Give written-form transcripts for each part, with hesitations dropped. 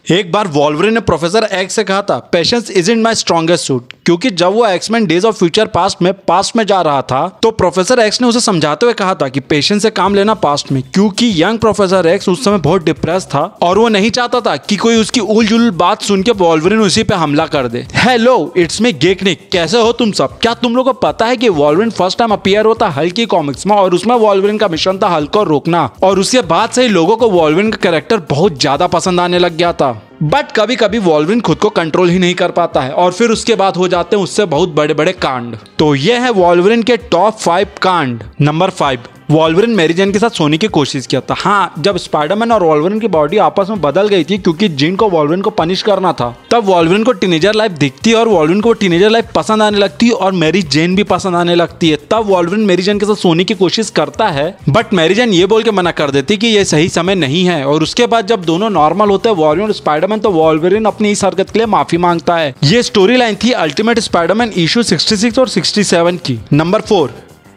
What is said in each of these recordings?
एक बार वॉल्वरिन ने प्रोफेसर एक्स से कहा था patience isn't my strongest suit, क्योंकि जब वो X Men days of future past में जा रहा था तो प्रोफेसर एक्स ने उसे समझाते हुए कहा था कि पेशेंस से काम लेना पास्ट में, क्योंकि यंग प्रोफेसर एक्स उस समय बहुत डिप्रेस था और वो नहीं चाहता था कि कोई उसकी उलझुल बात सुन के वॉल्वरिन उसी पे हमला कर दे। हेलो, इट्स मी गेकनिक, कैसे हो तुम सब? क्या तुम लोगों को पता है कि वॉल्वरिन फर्स्ट टाइम अपीयर होता हल्क की कॉमिक्स में और उसमें वॉल्वरिन का मिशन था हल्क को रोकना, और उसके बाद से ही लोगों को वॉल्वरिन का कैरेक्टर बहुत ज्यादा पसंद आने लग गया था। बट कभी कभी वॉल्वरिन खुद को कंट्रोल ही नहीं कर पाता है और फिर उसके बाद हो जाते हैं उससे बहुत बड़े बड़े कांड। तो ये है वॉल्वरिन के टॉप 5 कांड। नंबर 5, वॉल्वरिन मैरी जेन के साथ सोने की कोशिश किया था। हाँ, जब स्पाइडरमैन और वॉल्वरिन की बॉडी आपस में बदल गई थी क्योंकि जिन को वॉल्वरिन को पनिश करना था, तब वॉल्वरिन को टीनेजर लाइफ दिखती और वॉल्वरिन को टीनेजर लाइफ पसंद आने लगती और मैरी जेन भी पसंद आने लगती है। तब वॉल्वरिन मैरी जेन के साथ सोने की कोशिश करता है, बट मैरी जेन ये बोल के मना कर देती कि ये सही समय नहीं है। और उसके बाद जब दोनों नॉर्मल होते हैं वॉल्वरिन और स्पाइडरमैन, तो वॉल्वरिन अपनी इस हरकत के लिए माफी मांगता है। ये स्टोरी लाइन थी अल्टीमेट स्पाइडरमैन इशू 66 और 67 की। नंबर 4,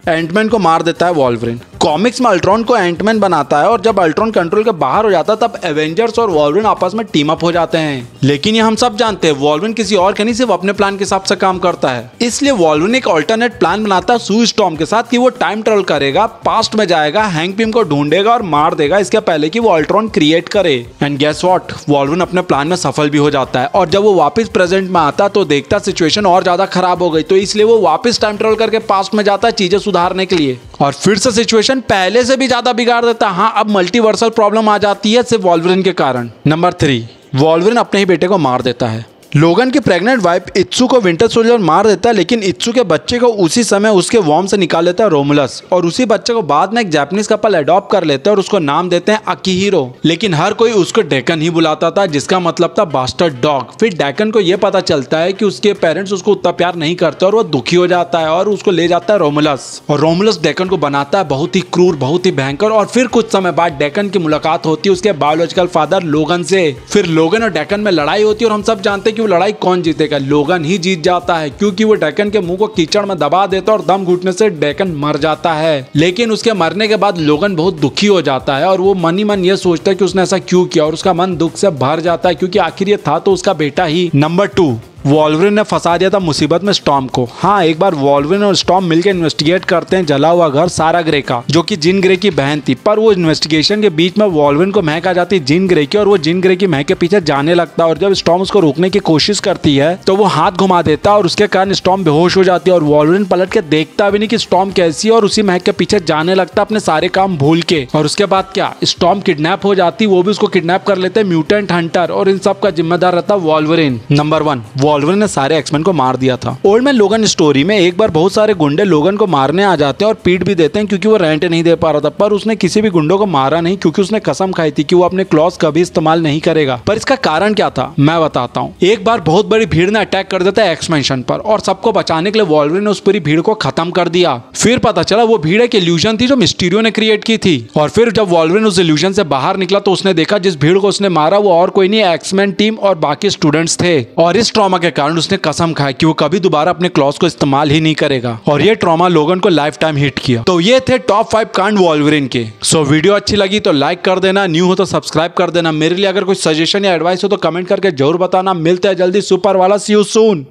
एंटमैन को मार देता है वॉल्वरिन। कॉमिक्स में अल्ट्रॉन को एंटमैन बनाता है और जब अल्ट्रॉन कंट्रोल के बाहर हो जाता है तब एवेंजर्स और वॉल्वरिन आपस में टीम अप हो जाते हैं। लेकिन ये हम सब जानते हैं वॉल्वरिन किसी और के नहीं, सिर्फ अपने प्लान के हिसाब से काम करता है। इसलिए वॉल्वरिन एक अल्टरनेट प्लान बनाता है सू स्टॉर्म के साथ कि वो टाइम ट्रेवल करेगा, पास्ट में जाएगा, हैंक पिम को ढूंढेगा और मार देगा इसके पहले कि वो अल्ट्रॉन क्रिएट करे। एंड गेस व्हाट, वॉल्वरिन अपने प्लान में सफल भी हो जाता है और जब वो वापस प्रेजेंट में आता तो देखता सिचुएशन और ज्यादा खराब हो गई, तो इसलिए वो वापस टाइम ट्रेवल करके पास्ट में जाता है चीजें सुधारने के लिए, और फिर से सिचुएशन पहले से भी ज्यादा बिगाड़ देता है। हाँ, अब मल्टीवर्सल प्रॉब्लम आ जाती है सिर्फ वॉल्वरिन के कारण। नंबर 3, वॉल्वरिन अपने ही बेटे को मार देता है। लोगन की प्रेग्नेंट वाइफ इत्सु को विंटर सोल्जर मार देता है, लेकिन इत्सु के बच्चे को उसी समय उसके वॉर्म से निकाल लेता है रोमुलस, और उसी बच्चे को बाद में एक जापानीज कपल अडॉप्ट कर लेते हैं और उसको नाम देते हैं अकीहिरो। लेकिन हर कोई उसको डेकन ही बुलाता था, जिसका मतलब था बास्टर्ड डॉग। फिर डेकन को यह पता चलता है कि उसके पेरेंट्स उसको उतना प्यार नहीं करते और वो दुखी हो जाता है और उसको ले जाता है रोमुलस, और रोमुलस डेकन को बनाता है बहुत ही क्रूर, बहुत ही भयंकर। और फिर कुछ समय बाद डेकन की मुलाकात होती है उसके बायोलॉजिकल फादर लोगन से। फिर लोगन और डेकन में लड़ाई होती है और हम सब जानते हैं कि लड़ाई कौन जीतेगा। लोगन ही जीत जाता है क्योंकि वो डेकन के मुंह को कीचड़ में दबा देता और दम घुटने से डेकन मर जाता है। लेकिन उसके मरने के बाद लोगन बहुत दुखी हो जाता है और वो मन ही मन ये सोचता है कि उसने ऐसा क्यों किया, और उसका मन दुख से भर जाता है क्योंकि आखिर ये था तो उसका बेटा ही। नंबर 2, वॉल्वरिन ने फंसा दिया था मुसीबत में स्टॉर्म को। हाँ, एक बार वॉल्वरिन और स्टॉर्म मिलकर इन्वेस्टिगेट करते हैं जला हुआ घर सारा ग्रे का, जो कि जिन ग्रे की बहन थी। पर वो इन्वेस्टिगेशन के बीच में वॉल्वरिन को महक आ जाती है जिन ग्रे की, और वो जिन ग्रे की महक के पीछे जाने लगता है। और जब स्टॉर्म उसको रोकने की कोशिश करती है तो वो हाथ घुमा देता है और उसके कारण स्टॉर्म बेहोश हो जाती है और वॉल्वरिन पलट के देखता भी नहीं कि स्टॉर्म कैसी है और उसी महक के पीछे जाने लगता है अपने सारे काम भूल के। और उसके बाद क्या, स्टॉर्म किडनैप हो जाती, वो भी उसको किडनैप कर लेते हैं म्यूटेंट हंटर, और इन सब का जिम्मेदार रहता वॉल्वरिन। नंबर 1, वॉल्वरिन ने सारे एक्समैन को मार दिया था। ओल्ड मैन लोगन स्टोरी में एक बार बहुत सारे गुंडे लोगन को मारने आ जाते हैं और पीट भी देते हैं क्योंकि वो रेंट नहीं दे पा रहा था। पर उसने किसी भी गुंडों को मारा नहीं क्योंकि उसने कसम खाई थी कि वो अपने क्लॉज कभी इस्तेमाल नहीं करेगा। पर इसका कारण क्या था मैं बताता हूँ। एक बार बहुत बड़ी भीड़ ने अटैक कर देता है एक्समेंशन पर, और सबको बचाने के लिए वॉल्वरिन ने उस पूरी भीड़ को खत्म कर दिया। फिर पता चला वो भीड़ एक इल्यूजन थी जो मिस्टीरियो ने क्रिएट की थी। और फिर जब वॉल्वरिन उस इल्यूजन से बाहर निकला तो उसने देखा जिस भीड़ को उसने मारा वो और कोई नहीं, एक्समैन टीम और बाकी स्टूडेंट्स थे। और इस ट्रॉमा के कारण उसने कसम खाई कि वो कभी दोबारा अपने क्लॉज को इस्तेमाल ही नहीं करेगा, और ये ट्रॉमा लोगन को लाइफ टाइम हिट किया। तो ये थे टॉप 5 कांड वॉल्वरिन के। सो वीडियो अच्छी लगी तो लाइक कर देना, न्यू हो तो सब्सक्राइब कर देना। मेरे लिए अगर कोई सजेशन या एडवाइस हो तो कमेंट करके जरूर बताना। मिलते हैं जल्दी सुपर वाला, सी यू सून।